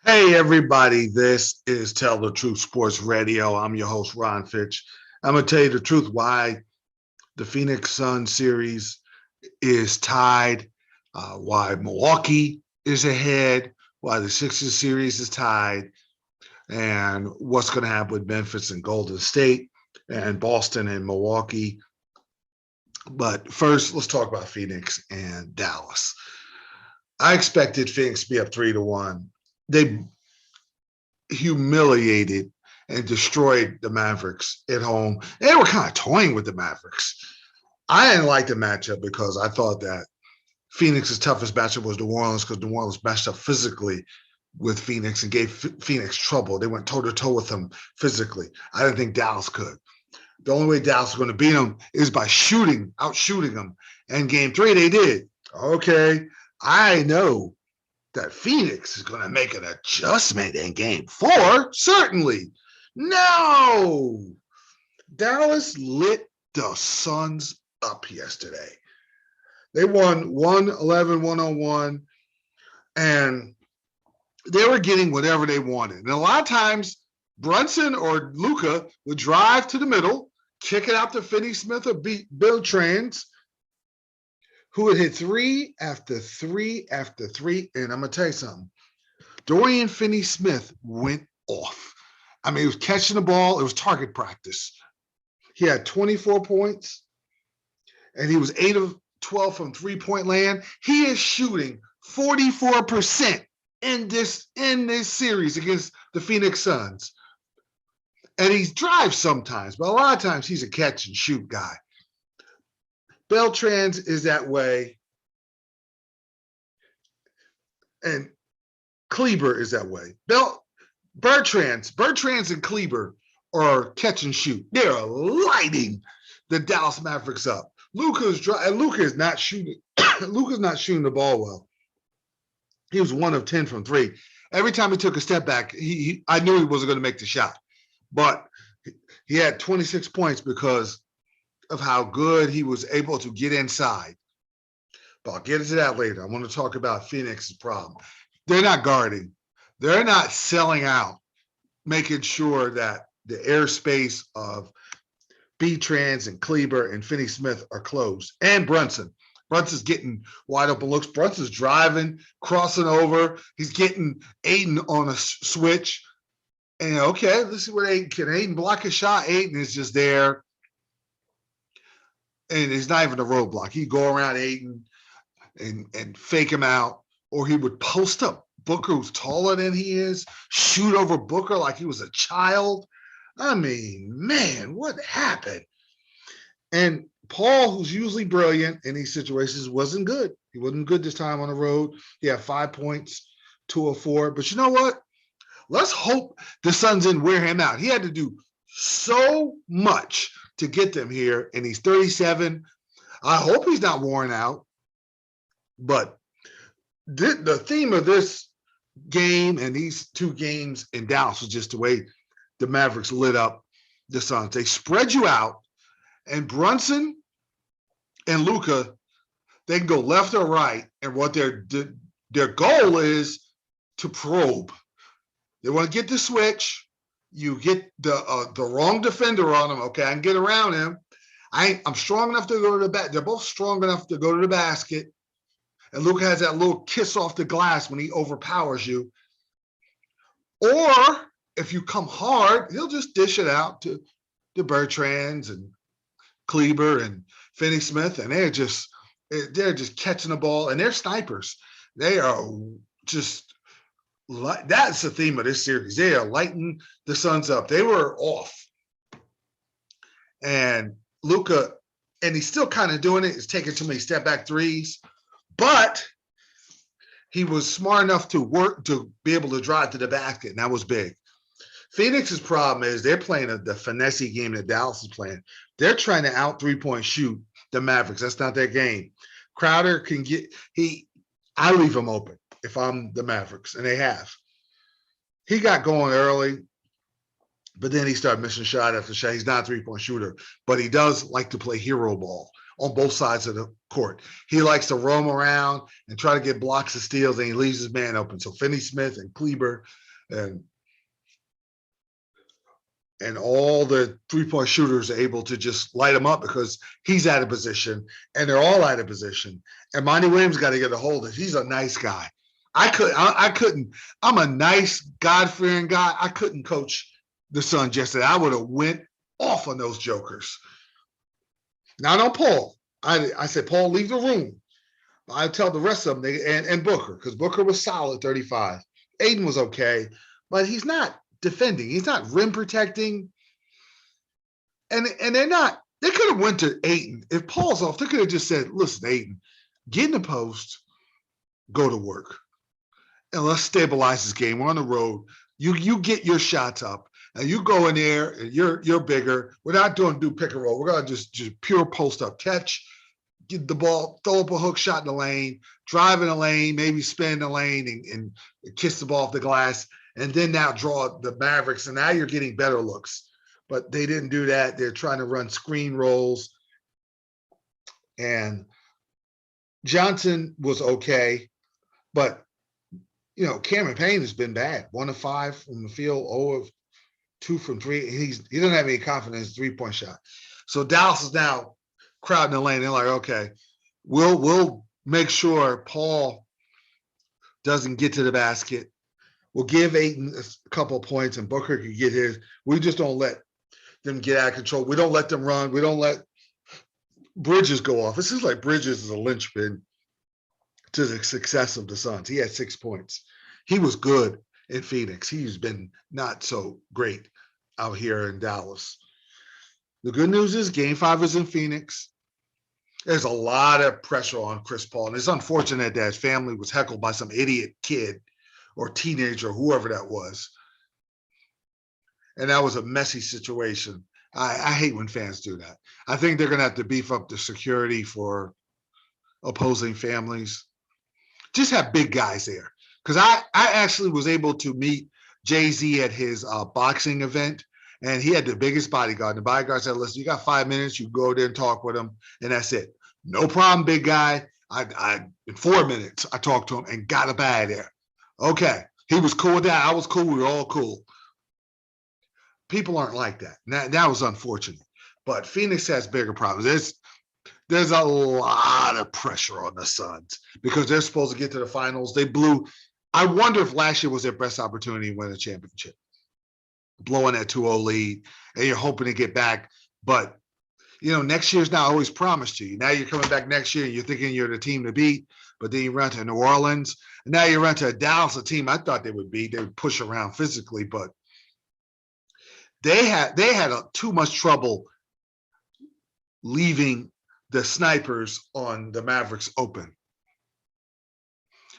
Hey, everybody, this is Tell the Truth Sports Radio. I'm your host, Ron Fitch. I'm going to tell you the truth why the Phoenix Suns series is tied, why Milwaukee is ahead, why the Sixers series is tied, and what's going to happen with Memphis and Golden State and Boston and Milwaukee. But first, let's talk about Phoenix and Dallas. I expected Phoenix to be up 3-1. They humiliated and destroyed the Mavericks at home. They were kind of toying with the Mavericks. I didn't like the matchup because I thought that Phoenix's toughest matchup was New Orleans because New Orleans matched up physically with Phoenix and gave Phoenix trouble. They went toe to toe with them physically. I didn't think Dallas could. The only way Dallas was going to beat them is by outshooting them. And game three, they did. Okay, I know that Phoenix is going to make an adjustment in game four. Certainly. No. Dallas lit the Suns up yesterday. They won 111-101, and they were getting whatever they wanted. And a lot of times, Brunson or Luka would drive to the middle, kick it out to Finney Smith or Bill Trans, who would hit three after three after three. And I'm going to tell you something. Dorian Finney-Smith went off. I mean, he was catching the ball. It was target practice. He had 24 points, and he was 8 of 12 from three-point land. He is shooting 44% in this series against the Phoenix Suns. And he drives sometimes, but a lot of times he's a catch-and-shoot guy. Beltrans is that way, and Kleber is that way. Bertrans and Kleber are catch and shoot. They're lighting the Dallas Mavericks up. Luka is not shooting. Luka's not shooting the ball well. He was 1 of 10 from three. Every time he took a step back, I knew he wasn't going to make the shot, but he had 26 points because of how good he was able to get inside. But I'll get into that later. I want to talk about Phoenix's problem. They're not guarding. They're not selling out, making sure that the airspace of B-Trans and Kleber and Finney-Smith are closed. And Brunson. Brunson's getting wide open looks. Brunson's driving, crossing over. He's getting Aiden on a switch. And okay, let's see what Aiden can. Aiden block a shot. Aiden is just there. And it's not even a roadblock. He'd go around Aiden and fake him out, or he would post up Booker, who's taller than he is, shoot over Booker like he was a child. I mean, man, what happened? And Paul, who's usually brilliant in these situations, wasn't good. He wasn't good this time on the road. He had 5 points, 2 of 4. But you know what? Let's hope the Suns didn't wear him out. He had to do so much to get them here, and he's 37. I hope he's not worn out. But the theme of this game and these two games in Dallas was just the way the Mavericks lit up the Suns. They spread you out, and Brunson and Luka, they can go left or right, and what their goal is to probe. They want to get the switch. You get the wrong defender on him. Okay, I can get around him. I'm strong enough to go to the basket. They're both strong enough to go to the basket. And Luka has that little kiss off the glass when he overpowers you. Or if you come hard, he'll just dish it out to the Bertrands and Kleber and Finney Smith, and they're just catching the ball, and they're snipers. They are just that's the theme of this series. They are lighting the Suns up. They were off, and Luka, and he's still kind of doing it. He's taking too many step back threes. But he was smart enough to be able to drive to the basket, and that was big. Phoenix's problem is they're playing the finesse game that Dallas is playing. They're trying to out three-point shoot the Mavericks. That's not their game. Crowder can I leave him open if I'm the Mavericks, and they have. He got going early, but then he started missing shot after shot. He's not a three-point shooter, but he does like to play hero ball. on both sides of the court. He likes to roam around and try to get blocks and steals, and he leaves his man open. So Finney-Smith and Kleber and all the three-point shooters are able to just light him up because he's out of position, and they're all out of position. And Monty Williams got to get a hold of it. He's a nice guy. I couldn't. I'm a nice, God-fearing guy. I couldn't coach the Suns yesterday. I would have went off on those jokers. Not on Paul. I said, Paul, leave the room. I tell the rest of them, and Booker, because Booker was solid, 35. Aiden was okay, but he's not defending. He's not rim protecting. And they're not. They could have went to Aiden. If Paul's off, they could have just said, listen, Aiden, get in the post, go to work. And let's stabilize this game. We're on the road. You get your shots up, and you go in there, and you're bigger. We're not do pick and roll. We're gonna just pure post up catch, get the ball, throw up a hook shot in the lane, drive in the lane, maybe spin the lane and kiss the ball off the glass, and then now draw the Mavericks. And now you're getting better looks. But they didn't do that. They're trying to run screen rolls. And Johnson was okay, but Cameron Payne has been bad. 1 of 5 from the field, 0 of 2 from 3. He doesn't have any confidence in three-point shot. So Dallas is now crowding the lane. They're like, okay, we'll make sure Paul doesn't get to the basket. We'll give Ayton a couple of points, and Booker can get his. We just don't let them get out of control. We don't let them run. We don't let Bridges go off. This is like Bridges is a linchpin to the success of the Suns. He had 6 points. He was good in Phoenix. He's been not so great out here in Dallas. The good news is Game 5 is in Phoenix. There's a lot of pressure on Chris Paul, and it's unfortunate that his family was heckled by some idiot kid or teenager, whoever that was. And that was a messy situation. I hate when fans do that. I think they're going to have to beef up the security for opposing families. Just have big guys there. Because I actually was able to meet Jay-Z at his boxing event, and he had the biggest bodyguard. The bodyguard said, listen, you got 5 minutes. You go there and talk with him, and that's it. No problem, big guy. In 4 minutes, I talked to him and got up out of there. Okay. He was cool with that. I was cool. We were all cool. People aren't like that. That was unfortunate. But Phoenix has bigger problems. There's a lot of pressure on the Suns because they're supposed to get to the finals. They blew. I wonder if last year was their best opportunity to win a championship. Blowing that 2-0 lead, and you're hoping to get back. But, next year's not always promised to you. Now you're coming back next year, and you're thinking you're the team to beat, but then you run to New Orleans. And now you run to a Dallas, a team I thought they would beat. They would push around physically, but they had too much trouble leaving the snipers on the Mavericks open.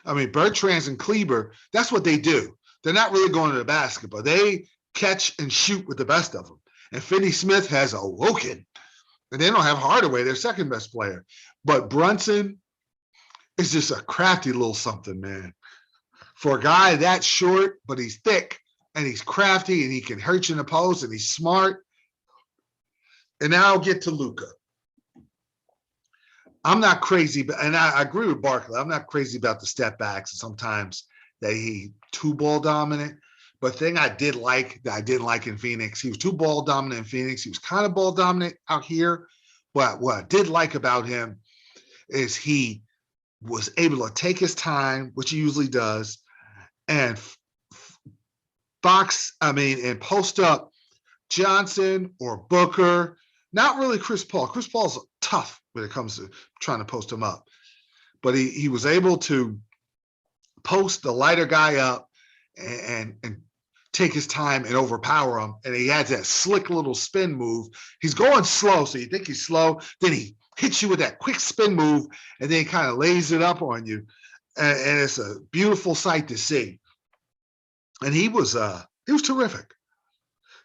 I mean, Bertrands and Kleber, that's what they do. They're not really going to the basket, but they catch and shoot with the best of them. And Finney-Smith has awoken. And they don't have Hardaway, their second best player. But Brunson is just a crafty little something, man. For a guy that short, but he's thick, and he's crafty, and he can hurt you in the post, and he's smart. And now I'll get to Luka. I'm not crazy, and I agree with Barkley. I'm not crazy about the step backs and sometimes that he too ball dominant. But the thing I did like that I didn't like in Phoenix, he was too ball dominant in Phoenix. He was kind of ball dominant out here. But what I did like about him is he was able to take his time, which he usually does, and and post up Johnson or Booker. Not really Chris Paul. Chris Paul's tough when it comes to trying to post him up. But he was able to post the lighter guy up and take his time and overpower him. And he has that slick little spin move. He's going slow, so you think he's slow. Then he hits you with that quick spin move, and then he kind of lays it up on you. And it's a beautiful sight to see. And he was terrific.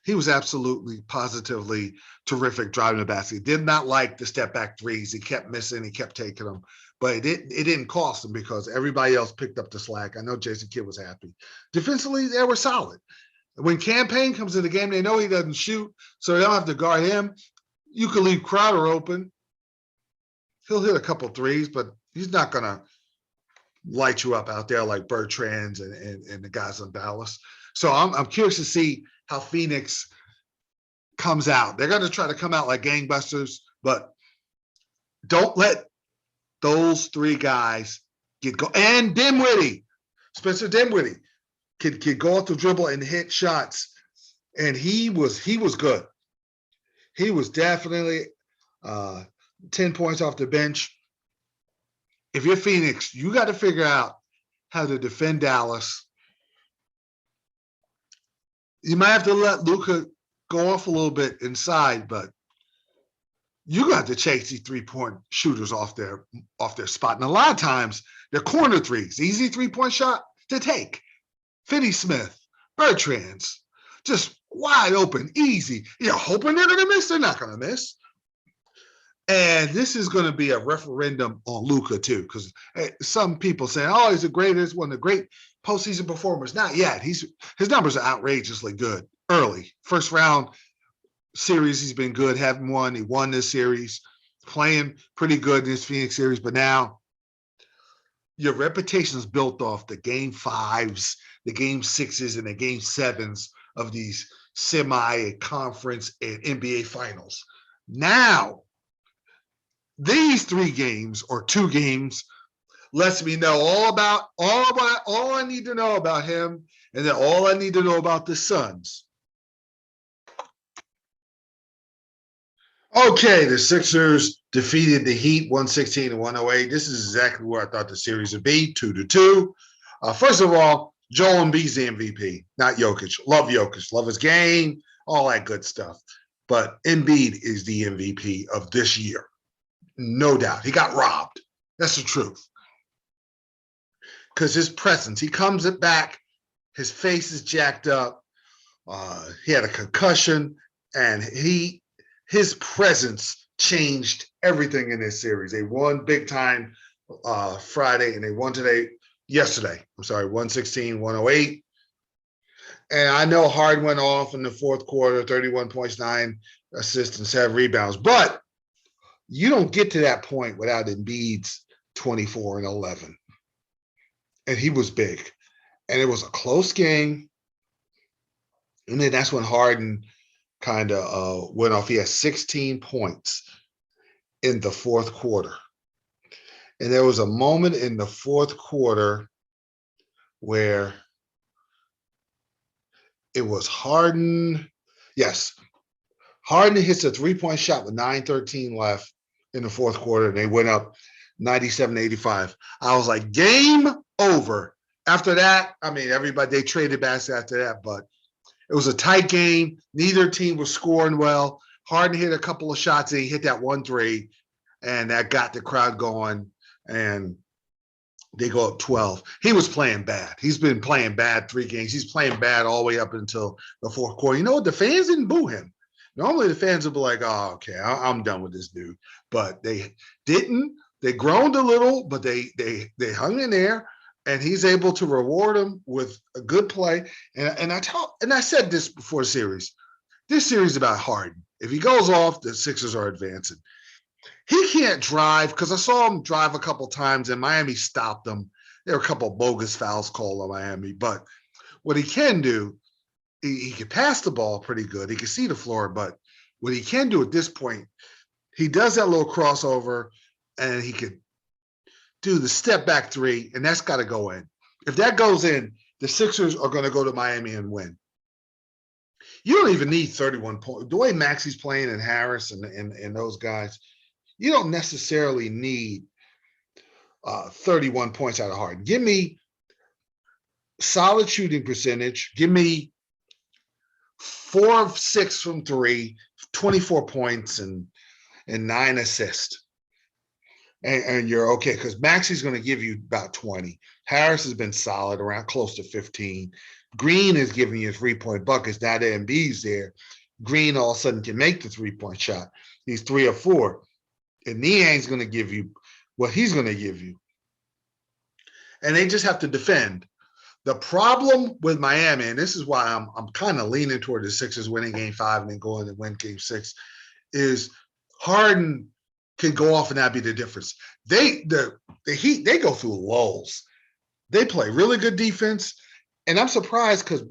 He was absolutely, positively terrific driving the basket. He did not like the step back threes. He kept missing. He kept taking them. But it didn't cost him because everybody else picked up the slack. I know Jason Kidd was happy. Defensively, they were solid. When Cam Payne comes in the game, they know he doesn't shoot, so they don't have to guard him. You can leave Crowder open. He'll hit a couple threes, but he's not going to light you up out there like Bertrand's and the guys in Dallas. So I'm curious to see how Phoenix comes out. They're going to try to come out like gangbusters, but don't let those three guys get go. And Dinwiddie, Spencer Dinwiddie, could go off the dribble and hit shots, and he was good. He was definitely 10 points off the bench. If you're Phoenix, you got to figure out how to defend Dallas. You might have to let Luka go off a little bit inside, but you got to chase these 3-point shooters off their spot. And a lot of times they're corner threes, easy 3-point shot to take. Finney Smith, Bertrand's, just wide open, easy. You're hoping they're going to miss. They're not going to miss. And this is going to be a referendum on Luka too, because some people saying, "Oh, he's the greatest, one of the great postseason performers." Not yet. His numbers are outrageously good early. First round series, he's been good. Haven't won. He won this series, playing pretty good in this Phoenix series. But now your reputation is built off the game 5s, the game 6s, and the game 7s of these semi-conference and NBA finals. Now, these 3 games or 2 games lets me know all I need to know about him, and then all I need to know about the Suns. Okay, the Sixers defeated the Heat 116-108. This is exactly where I thought the series would be, 2-2. First of all, Joel Embiid's the MVP, not Jokic. Love Jokic, love his game, all that good stuff. But Embiid is the MVP of this year. No doubt. He got robbed. That's the truth. Because his presence, he comes back, his face is jacked up. He had a concussion, and his presence changed everything in this series. They won big time Friday, and they won yesterday. 116-108. And I know Harden went off in the fourth quarter, 31 points, 9 assists, and 7 rebounds. But you don't get to that point without Embiid's 24 and 11. And he was big. And it was a close game. And then that's when Harden kind of went off. He had 16 points in the fourth quarter. And there was a moment in the fourth quarter where it was Harden. Yes. Harden hits a 3-point shot with 9:13 left in the fourth quarter, and they went up 97-85. I was like, game over. After that, I mean, they traded baskets after that, but it was a tight game. Neither team was scoring well. Harden hit a couple of shots, and he hit that 1-3, and that got the crowd going, and they go up 12. He was playing bad. He's been playing bad 3 games. He's playing bad all the way up until the fourth quarter. You know what? The fans didn't boo him. Normally the fans would be like, "Oh, okay, I'm done with this dude." But they didn't. They groaned a little, but they hung in there, and he's able to reward them with a good play. And I said this before the series. This series is about Harden. If he goes off, the Sixers are advancing. He can't drive, because I saw him drive a couple times, and Miami stopped him. There were a couple of bogus fouls called on Miami, but what he can do, he can pass the ball pretty good. He can see the floor, but what he can do at this point, he does that little crossover, and he could do the step back 3, and that's got to go in. If that goes in, the Sixers are going to go to Miami and win. You don't even need 31 points. The way Maxi's playing and Harris and those guys, you don't necessarily need 31 points out of Harden. Give me solid shooting percentage. Give me 4 of 6 from 3, 24 points and 9 assists. And you're okay, because Maxi's going to give you about 20. Harris has been solid, around close to 15. Green is giving you 3-point buckets. Now that Embiid's there, Green all of a sudden can make the 3-point shot. He's 3 of 4. And Niang's going to give you what he's going to give you. And they just have to defend. The problem with Miami, and this is why I'm kind of leaning toward the Sixers winning game 5 and then going to win game 6, is Harden can go off and that be the difference. The Heat, they go through lulls. They play really good defense. And I'm surprised because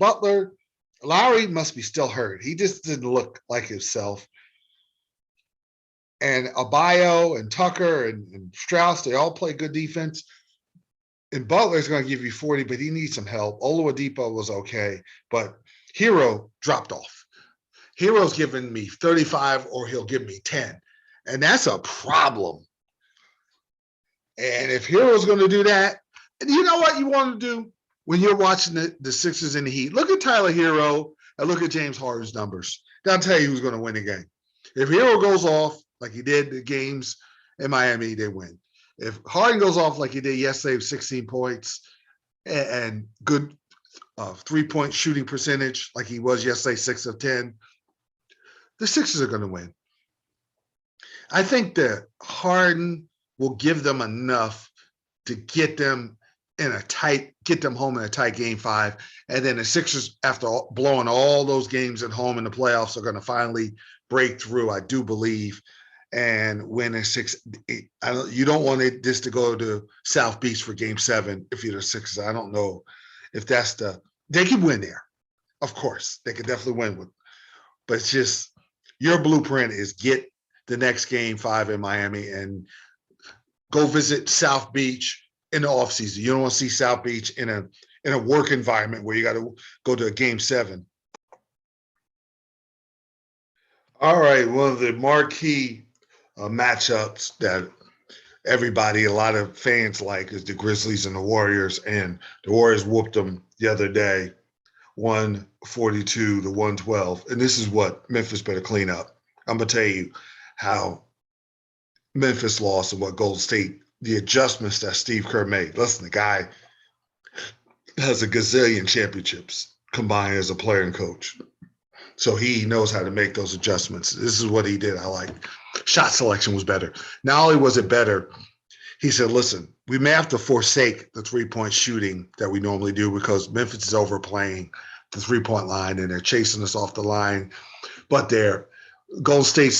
Lowry must be still hurt. He just didn't look like himself. And Abayo and Tucker and Strauss, they all play good defense. And Butler's going to give you 40, but he needs some help. Oladipo was okay, but Hero dropped off. Hero's giving me 35 or he'll give me 10. And that's a problem. And if Hero's going to do that, and you know what you want to do when you're watching the Sixers in the Heat? Look at Tyler Hero and look at James Harden's numbers. That'll tell you who's going to win the game. If Hero goes off like he did the games in Miami, they win. If Harden goes off like he did yesterday with 16 points and good three-point shooting percentage like he was yesterday, 6 of 10, the Sixers are going to win. I think that Harden will give them enough to get them home in a tight game 5. And then the Sixers, after blowing all those games at home in the playoffs, are going to finally break through, I do believe, and win a 6. You don't want this to go to South Beach for game 7 if you're the Sixers. I don't know if that's they can win there. Of course, they could definitely win but it's just your blueprint is get the next game 5 in Miami and go visit South Beach in the offseason. You don't want to see South Beach in a work environment where you got to go to a game 7. All right, one of the marquee matchups that a lot of fans like is the Grizzlies and the Warriors, and the Warriors whooped them the other day, 142 to 112. And this is what Memphis better clean up. I'm going to tell you how Memphis lost and what Golden State, the adjustments that Steve Kerr made. Listen, the guy has a gazillion championships combined as a player and coach. So he knows how to make those adjustments. This is what he did. I like. Shot selection was better. Not only was it better, he said, listen, we may have to forsake the three-point shooting that we normally do because Memphis is overplaying the three-point line and they're chasing us off the line. But Golden State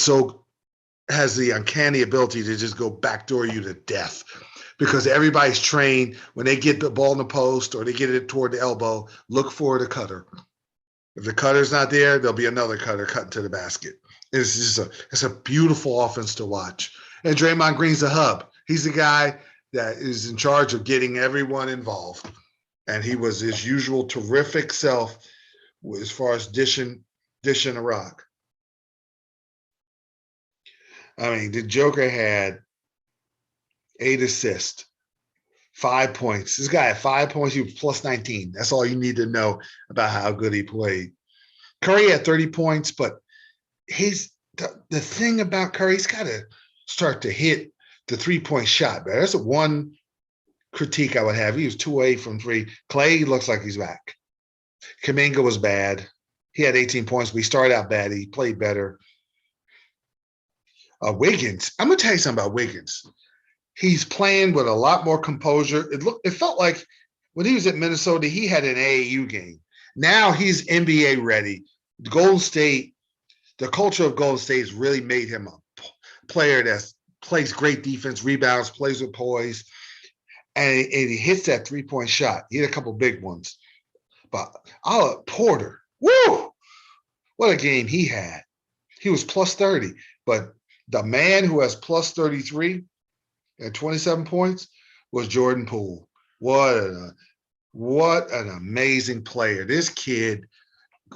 has the uncanny ability to just go backdoor you to death because everybody's trained when they get the ball in the post or they get it toward the elbow, look for the cutter. If the cutter's not there, there'll be another cutter cutting to the basket. It's a beautiful offense to watch. And Draymond Green's the hub. He's the guy that is in charge of getting everyone involved. And he was his usual terrific self as far as dishing a rock. I mean, the Joker had 8 assists, 5 points. This guy had 5 points. He was plus 19. That's all you need to know about how good he played. Curry had 30 points, but the thing about Curry, he's got to start to hit the three-point shot. Man. That's one critique I would have. He was 2-8 from 3. Clay looks like he's back. Kuminga was bad. He had 18 points, but he started out bad. He played better. Wiggins, I'm going to tell you something about Wiggins. He's playing with a lot more composure. It felt like when he was at Minnesota, he had an AAU game. Now he's NBA ready. Golden State, the culture of Golden State has really made him a player that plays great defense, rebounds, plays with poise, and he hits that three-point shot. He had a couple big ones. But Porter, woo! What a game he had. He was plus 30. But the man who has plus 33 and 27 points was Jordan Poole. What an amazing player. This kid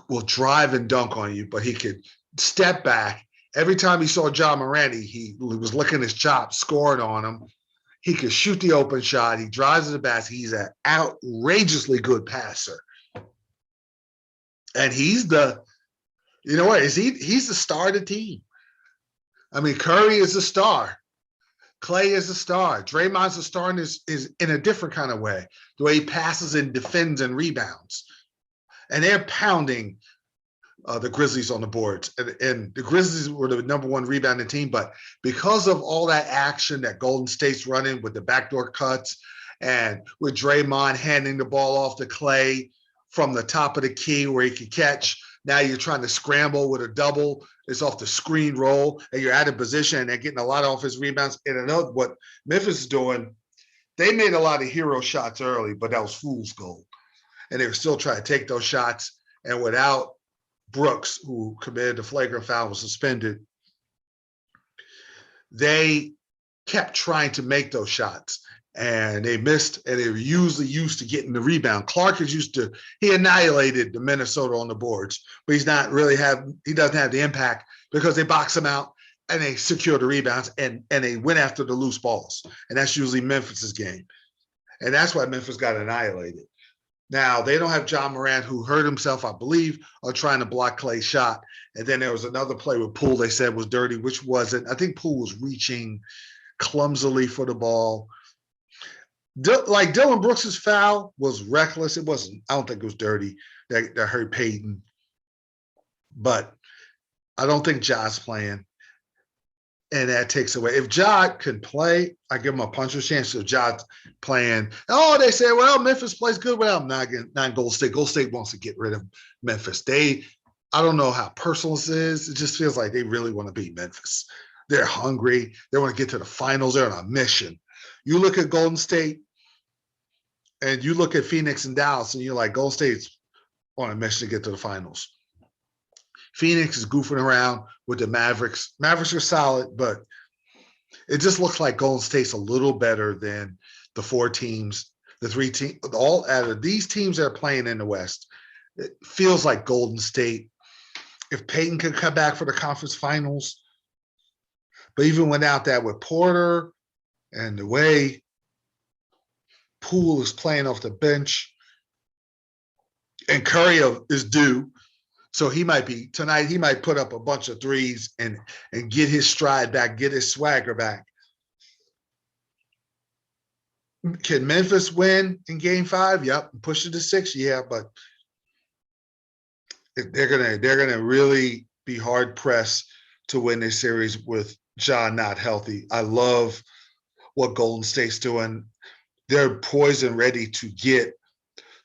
will drive and dunk on you, but he could step back. Every time he saw John Morant, he was licking his chops, scoring on him. He could shoot the open shot. He drives to the basket. He's an outrageously good passer. And he's the star of the team. I mean, Curry is a star. Clay is a star. Draymond's a star is in a different kind of way, the way he passes and defends and rebounds. And they're pounding the Grizzlies on the boards. And the Grizzlies were the number 1 rebounding team, but because of all that action that Golden State's running with the backdoor cuts and with Draymond handing the ball off to Clay from the top of the key where he could catch Now you're trying to scramble with a double. It's off the screen roll, and you're out of position, and they're getting a lot of offensive rebounds. And another, what Memphis is doing, they made a lot of hero shots early, but that was fool's gold. And they were still trying to take those shots. And without Brooks, who committed the flagrant foul, was suspended, they kept trying to make those shots. And they missed, and they were usually used to getting the rebound. Clark is used to, he annihilated the Minnesota on the boards, but he doesn't have the impact because they box him out and they secure the rebounds and they went after the loose balls. And that's usually Memphis's game. And that's why Memphis got annihilated. Now, they don't have John Morant, who hurt himself, I believe, on trying to block Clay's shot. And then there was another play with Poole they said was dirty, which wasn't. I think Poole was reaching clumsily for the ball. Like Dylan Brooks's foul was reckless. It wasn't, I don't think it was dirty. That hurt Payton. But I don't think Ja's playing. And that takes away. If Ja can play, I give him a puncher's chance. If Ja's playing, they say, well, Memphis plays good without him. Not Gold State. Gold State wants to get rid of Memphis. I don't know how personal this is. It just feels like they really want to beat Memphis. They're hungry. They want to get to the finals. They're on a mission. You look at Golden State and you look at Phoenix and Dallas, and you're like, Golden State's on a mission to get to the finals. Phoenix is goofing around with the Mavericks. Mavericks are solid, but it just looks like Golden State's a little better than the four teams, the three teams, all out of these teams that are playing in the West. It feels like Golden State, if Peyton could come back for the conference finals, but even without that, with Porter and the way Poole is playing off the bench, and Curry is due, so he might put up a bunch of threes and get his stride back, get his swagger back. Can Memphis win in Game 5? Yep. Push it to 6, yeah, but they're gonna really be hard pressed to win this series with Ja not healthy. I love what Golden State's doing. They're poised and ready to get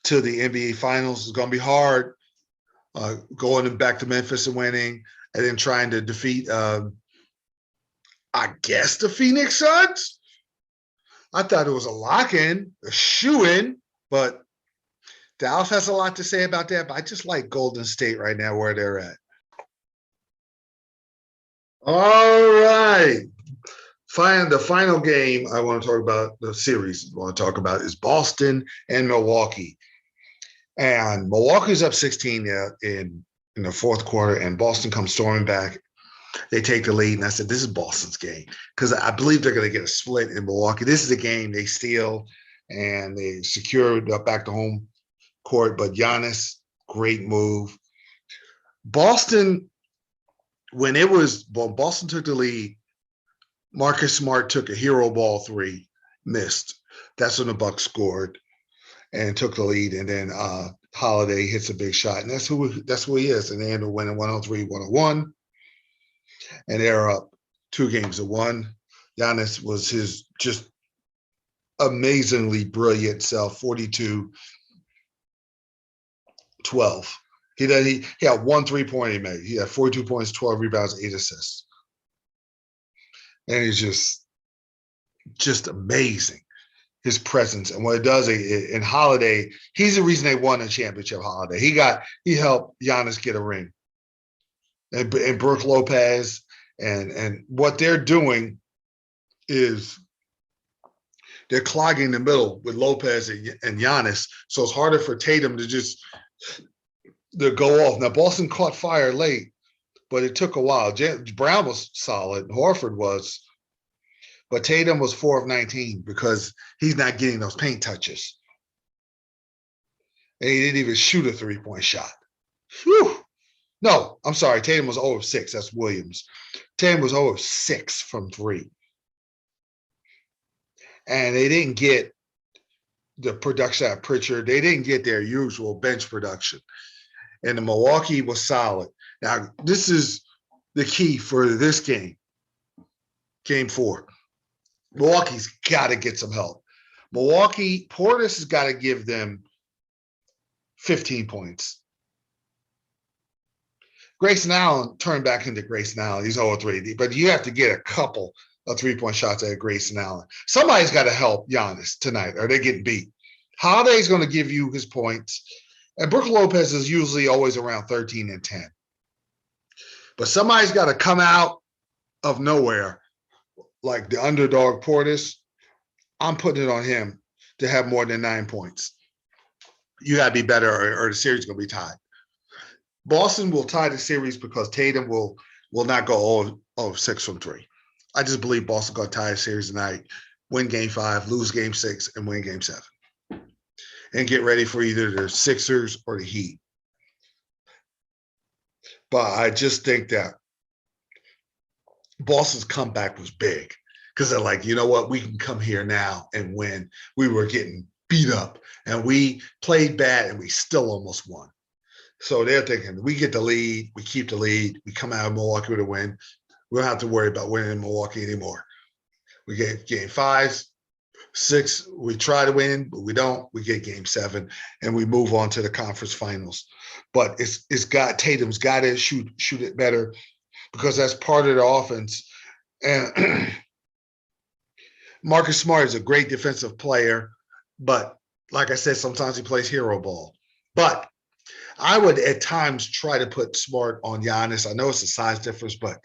to the NBA Finals. It's going to be hard going back to Memphis and winning, and then trying to defeat, I guess, the Phoenix Suns. I thought it was a lock-in, a shoe-in, but Dallas has a lot to say about that. But I just like Golden State right now where they're at. All right. The final game I want to talk about, the series I want to talk about, is Boston and Milwaukee. And Milwaukee's up 16 in the fourth quarter, and Boston comes storming back. They take the lead, and I said, this is Boston's game, because I believe they're going to get a split in Milwaukee. This is a game they steal, and they secure back to home court. But Giannis, great move. Boston, when Boston took the lead, Marcus Smart took a hero ball 3, missed. That's when the Bucks scored and took the lead. And then Holiday hits a big shot, and that's who he is. And they ended up winning 103-101, and they're up 2-1. Giannis was his just amazingly brilliant self, 42-12. He had 1 3-pointer he made. He had 42 points, 12 rebounds, 8 assists. And he's just amazing, his presence. And what it does in Holiday, he's the reason they won the championship. Holiday, he helped Giannis get a ring. And Brook Lopez, and what they're doing is they're clogging the middle with Lopez and Giannis, so it's harder for Tatum to go off. Now Boston caught fire late, but it took a while. Brown was solid. Horford was. But Tatum was 4 of 19 because he's not getting those paint touches. And he didn't even shoot a 3-point shot. Whew. No, I'm sorry. Tatum was 0 of 6. That's Williams. Tatum was 0 of 6 from 3. And they didn't get the production out of Pritchard. They didn't get their usual bench production. And the Milwaukee was solid. Now, this is the key for this game, Game 4. Milwaukee's got to get some help. Portis has got to give them 15 points. Grayson Allen turned back into Grayson Allen. He's 0-3, but you have to get a couple of 3-point shots at Grayson Allen. Somebody's got to help Giannis tonight, or they're getting beat. Holiday's going to give you his points, and Brook Lopez is usually always around 13 and 10. But somebody's got to come out of nowhere, like the underdog Portis. I'm putting it on him to have more than 9 points. You got to be better, or the series is going to be tied. Boston will tie the series because Tatum will not go 0-6 from 3. I just believe Boston going to tie the series tonight, win Game 5, lose Game 6, and win Game 7. And get ready for either the Sixers or the Heat. But I just think that Boston's comeback was big because they're like, you know what? We can come here now and win. We were getting beat up, and we played bad, and we still almost won. So they're thinking, we get the lead, we keep the lead, we come out of Milwaukee with a win. We don't have to worry about winning in Milwaukee anymore. We get Game 5, 6, we try to win, but we don't. We get Game 7, and we move on to the conference finals. But Tatum's got to shoot it better because that's part of the offense. And Marcus Smart is a great defensive player, but like I said, sometimes he plays hero ball. But I would at times try to put Smart on Giannis. I know it's a size difference, but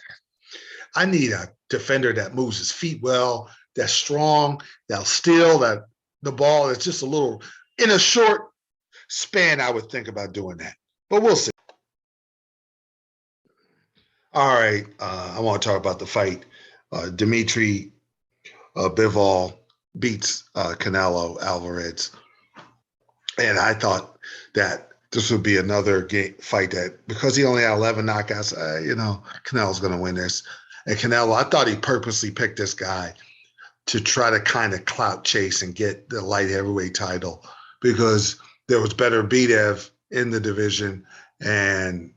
I need a defender that moves his feet well, that's strong, that'll steal the ball. That's just a little in a short span. I would think about doing that, but we'll see. All right, I want to talk about the fight. Dimitri Bivol beats Canelo Alvarez, and I thought that this would be another fight that because he only had 11 knockouts, Canelo's going to win this. And Canelo, I thought he purposely picked this guy to try to kind of clout chase and get the light heavyweight title because there was better Bitev in the division, and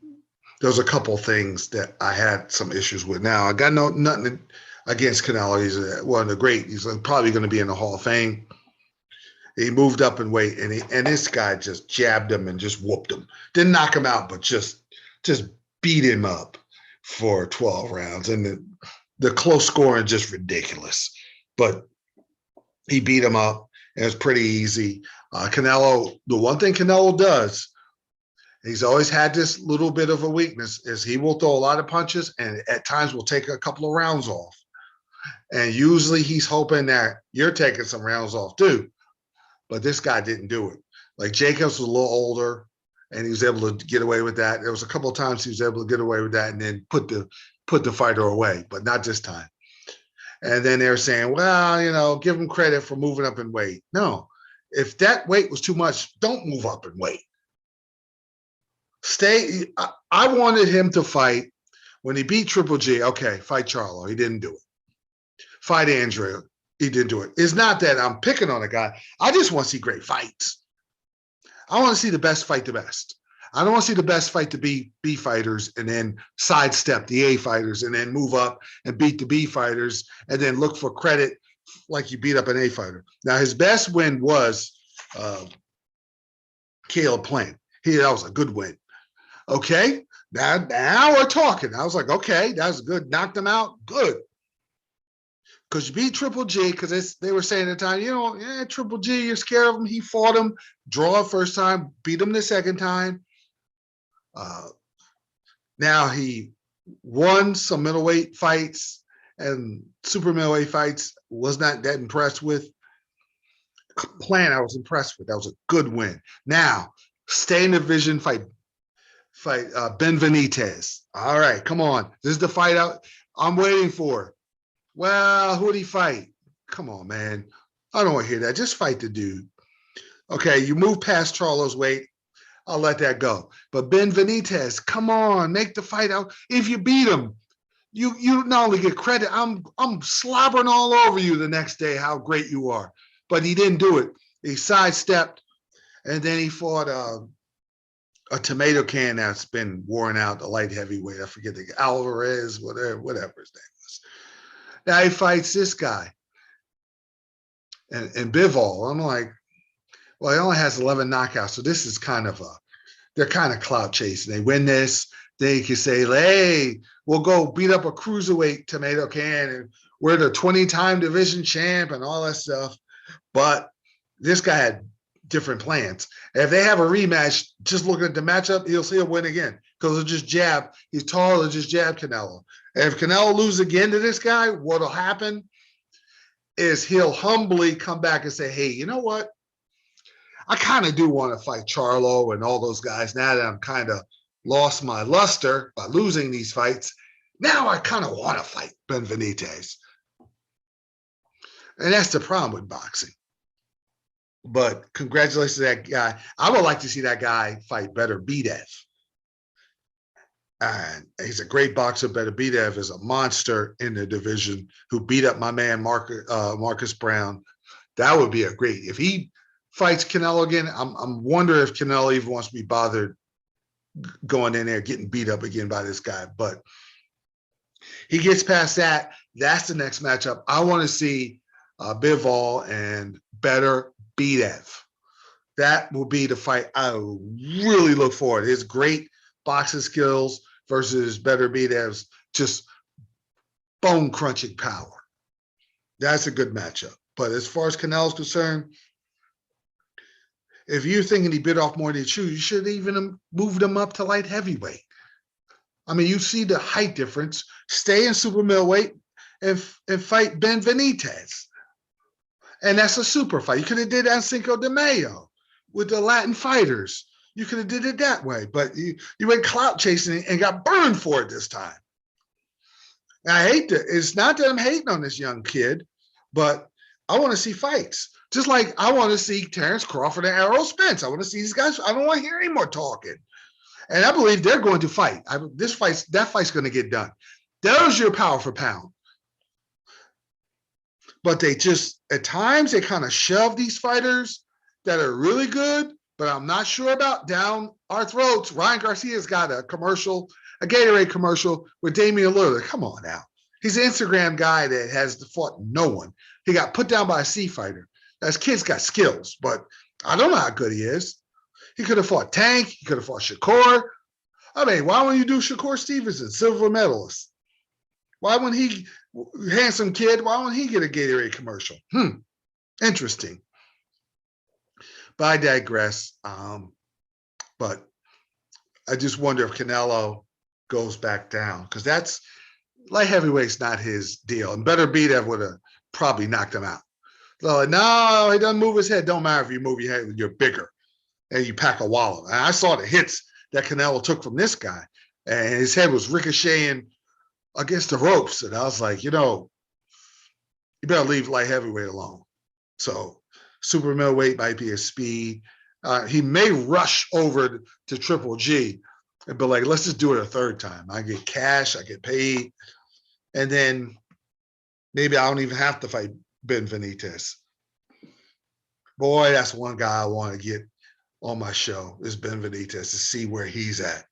there was a couple things that I had some issues with. Now, I got nothing against Canelo. He's one of the great. He's probably going to be in the Hall of Fame. He moved up in weight, and this guy just jabbed him and just whooped him. Didn't knock him out, but just beat him up for 12 rounds. And the close scoring just ridiculous. But he beat him up. It was pretty easy. Canelo, the one thing Canelo does, he's always had this little bit of a weakness, is he will throw a lot of punches and at times will take a couple of rounds off. And usually he's hoping that you're taking some rounds off too. But this guy didn't do it. Like Jacobs was a little older, and he was able to get away with that. There was a couple of times he was able to get away with that and then put the fighter away, but not this time. And then they're saying, well, give him credit for moving up in weight. No, if that weight was too much, don't move up in weight. Stay. I wanted him to fight when he beat Triple G. Okay, fight Charlo. He didn't do it. Fight Andrea. He didn't do it. It's not that I'm picking on a guy. I just want to see great fights. I want to see the best fight the best. I don't want to see the best fight the B fighters and then sidestep the A fighters and then move up and beat the B fighters and then look for credit like you beat up an A fighter. Now, his best win was Caleb Plant. That was a good win. Okay, now we're talking. I was like, okay, that was good. Knocked him out. Good. Because you beat Triple G, because they were saying at the time, Triple G, you're scared of him. He fought him, draw first time, beat him the second time. Now he won some middleweight fights and super middleweight fights. Was not that impressed with. Plant, I was impressed with. That was a good win. Now, stay in the division, fight Ben Benitez. All right, come on. This is the fight I'm waiting for. Well, who would he fight? Come on, man. I don't want to hear that. Just fight the dude. Okay, you move past Charlo's weight. I'll let that go. But Ben Benitez, come on, make the fight out. If you beat him, you not only get credit, I'm slobbering all over you the next day how great you are. But he didn't do it. He sidestepped, and then he fought a tomato can that's been worn out, the light heavyweight. I forget the Alvarez, whatever his name was. Now he fights this guy and Bivol. I'm like, well, he only has 11 knockouts, so this is they're kind of clout chasing. They win this, They could say, hey, we'll go beat up a cruiserweight tomato can and we're the 20-time division champ and all that stuff. But this guy had different plans. And if they have a rematch, just looking at the matchup, he'll win again because he'll just jab. He's tall, he'll just jab Canelo. And if Canelo loses again to this guy, what'll happen is he'll humbly come back and say, hey, you know what? I kind of do want to fight Charlo and all those guys now that I'm kind of lost my luster by losing these fights. Now I kind of want to fight Benitez. And that's the problem with boxing. But congratulations to that guy. I would like to see that guy fight Beterbiev. And he's a great boxer. Beterbiev is a monster in the division who beat up my man Marcus Brown. That would be a great. If he fights Canelo again, I'm wondering if Canelo even wants to be bothered going in there getting beat up again by this guy. But he gets past that. That's the next matchup. I want to see Bivol and Beterbiev. That will be the fight I really look forward to. His great boxing skills versus Beterbiev's just bone-crunching power. That's a good matchup. But as far as Canelo's concerned, if you're thinking he bit off more than he chewed, you should even moved him up to light heavyweight. I mean, you see the height difference. Stay in super middleweight and fight Benitez. And that's a super fight. You could have did that in Cinco de Mayo with the Latin fighters. You could have did it that way, but you went clout chasing and got burned for it this time. And I hate that. It's not that I'm hating on this young kid, but I want to see fights. Just like I want to see Terrence Crawford and Errol Spence. I want to see these guys. I don't want to hear any more talking. And I believe they're going to fight. That fight's going to get done. There's your power for pound. But they just, at times, they kind of shove these fighters that are really good, but I'm not sure about down our throats. Ryan Garcia's got a commercial, a Gatorade commercial with Damian Lillard. Come on now. He's an Instagram guy that has fought no one. He got put down by a C fighter. That kid's got skills, but I don't know how good he is. He could have fought Tank. He could have fought Shakur. I mean, why wouldn't you do Shakur Stevenson, silver medalist? Why wouldn't he, handsome kid, why wouldn't he get a Gatorade commercial? Interesting. But I digress. But I just wonder if Canelo goes back down because that's light heavyweight's not his deal. And Beterbiev would have probably knocked him out. So like, no, he doesn't move his head. Don't matter if you move your head, you're bigger and you pack a wallet. And I saw the hits that Canelo took from this guy, and his head was ricocheting against the ropes. And I was like, you better leave light heavyweight alone. So super middleweight might be his speed. He may rush over to Triple G and be like, let's just do it a third time. I get cash, I get paid. And then maybe I don't even have to fight Benitez. Boy, that's one guy I want to get on my show is Benitez to see where he's at.